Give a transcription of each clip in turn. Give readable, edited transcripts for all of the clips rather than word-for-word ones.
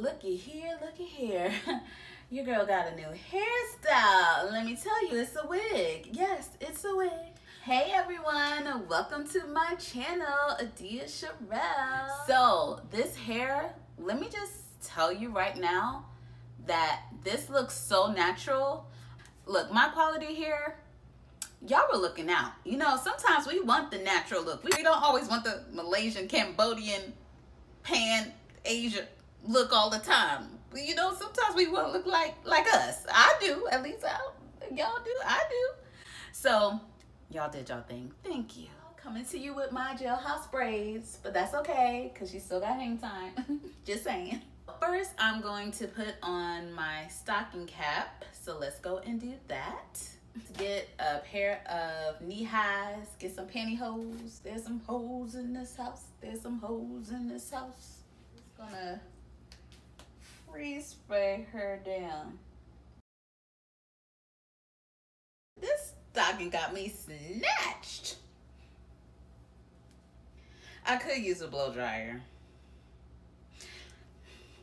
Looky here. Your girl got a new hairstyle. Let me tell you, it's a wig. Yes, it's a wig. Hey everyone, welcome to my channel, Adia Sherelle. So this hair, let me just tell you right now that this looks so natural. Look, my quality hair, y'all were looking out. You know, sometimes we want the natural look. We don't always want the Malaysian, Cambodian, Pan, Asia look all the time. You know, sometimes we want to look like us. I do, at least y'all do, I do. So y'all did y'all thing. Thank you. Coming to you with my jailhouse braids, but that's okay because you still got hang time. Just saying. First, I'm going to put on my stocking cap. So let's go and do that. Get a pair of knee highs, get some pantyhose. There's some hoes in this house. There's some hoes in this house. Just gonna freeze spray her down. This stocking got me snatched. I could use a blow dryer.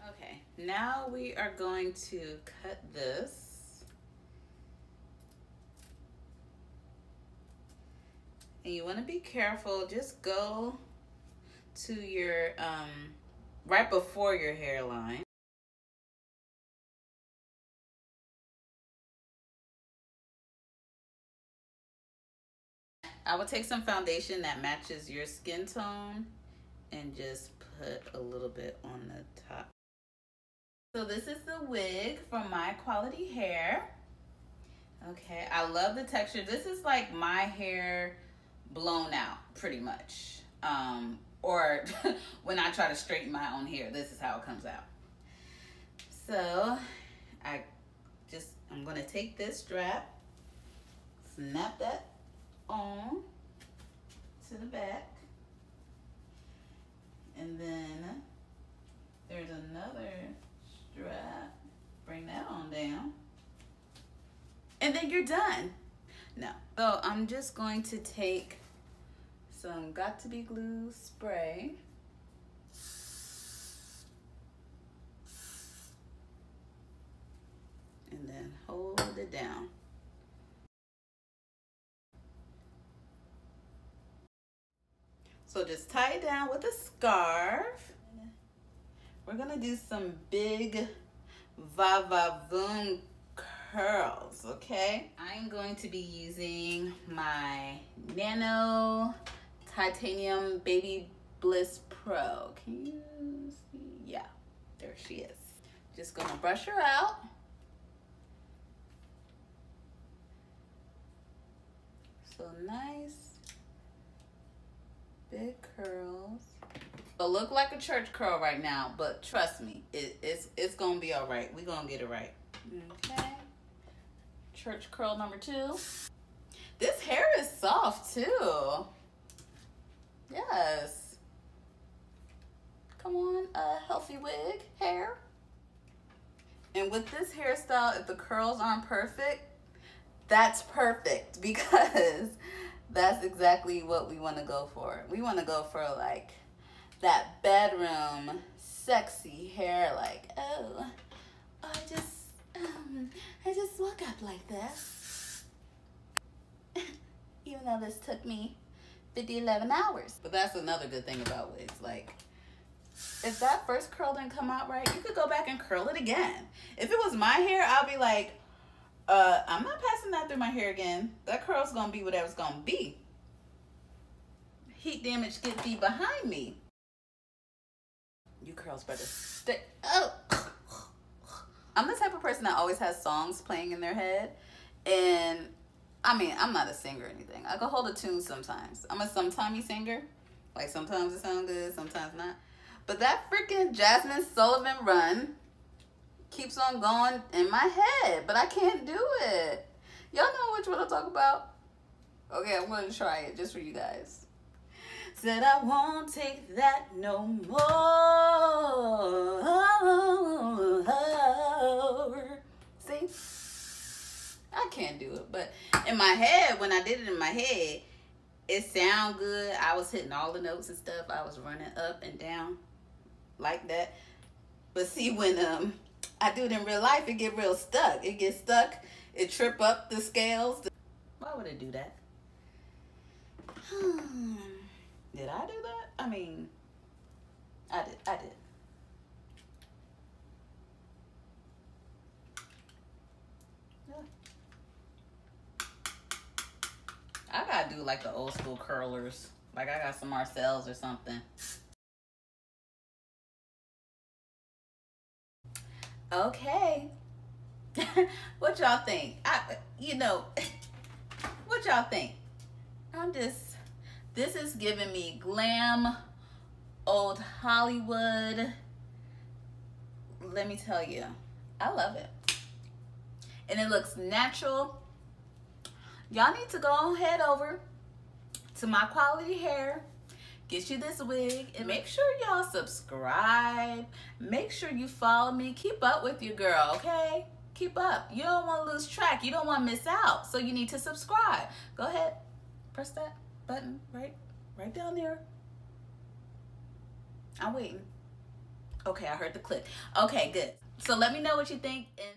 Okay, now we are going to cut this. And you want to be careful. Just go to your, right before your hairline. I would take some foundation that matches your skin tone and just put a little bit on the top. So this is the wig from MyQualityHair. Okay, I love the texture. This is like my hair blown out, pretty much. Or when I try to straighten my own hair, this is how it comes out. So I'm gonna take this strap, snap that on to the back, and then there's another strap, bring that on down, and then you're done. No, so I'm just going to take some Got To Be Glue spray, and then hold it down. So just tie it down with a scarf. We're gonna do some big va-va-voom curls, okay? I'm going to be using my Nano Titanium Baby Bliss Pro. Can you see? Yeah, there she is. Just gonna brush her out. So nice. Big curls. It'll look like a church curl right now, but trust me, it's gonna be all right. We're gonna get it right. Okay. Church curl number 2. This hair is soft too. Yes. Come on, a healthy wig hair. And with this hairstyle, if the curls aren't perfect, that's perfect because that's exactly what we want to go for. We want to go for like that bedroom sexy hair, like, oh, I just woke up like this. Even though this took me 11 hours. But that's another good thing about wigs. Like, if that first curl didn't come out right, you could go back and curl it again. If it was my hair, I'll be like, I'm not passing that through my hair again. That curl's gonna be whatever's gonna be. Heat damage get thee behind me. You curls better stay. Oh. I'm the type of person that always has songs playing in their head. And I mean, I'm not a singer or anything. I can hold a tune sometimes. I'm a sometimey singer. Like sometimes it sounds good, sometimes not. But that freaking Jasmine Sullivan run keeps on going in my head, but I can't do it. Y'all know which one I'm talking about? Okay, I'm gonna try it just for you guys. Said I won't take that no more. See? I can't do it, but in my head, when I did it in my head, it sounded good. I was hitting all the notes and stuff. I was running up and down like that. But see, when I do it in real life, it get real stuck. It gets stuck. It trip up the scales. Why would it do that? Did I do that? I mean, I did. Yeah. I gotta do like the old school curlers. Like I got some Marcel's or something. Okay. What y'all think? What y'all think? This is giving me glam, old Hollywood. Let me tell you, I love it. And it looks natural. Y'all need to go ahead over to MyQualityHair. Get you this wig and make sure y'all subscribe. Make sure you follow me. Keep up with your girl, okay? Keep up. You don't want to lose track. You don't want to miss out. So you need to subscribe. Go ahead. Press that button right down there. I'm waiting. Okay, I heard the click. Okay, good. So let me know what you think. And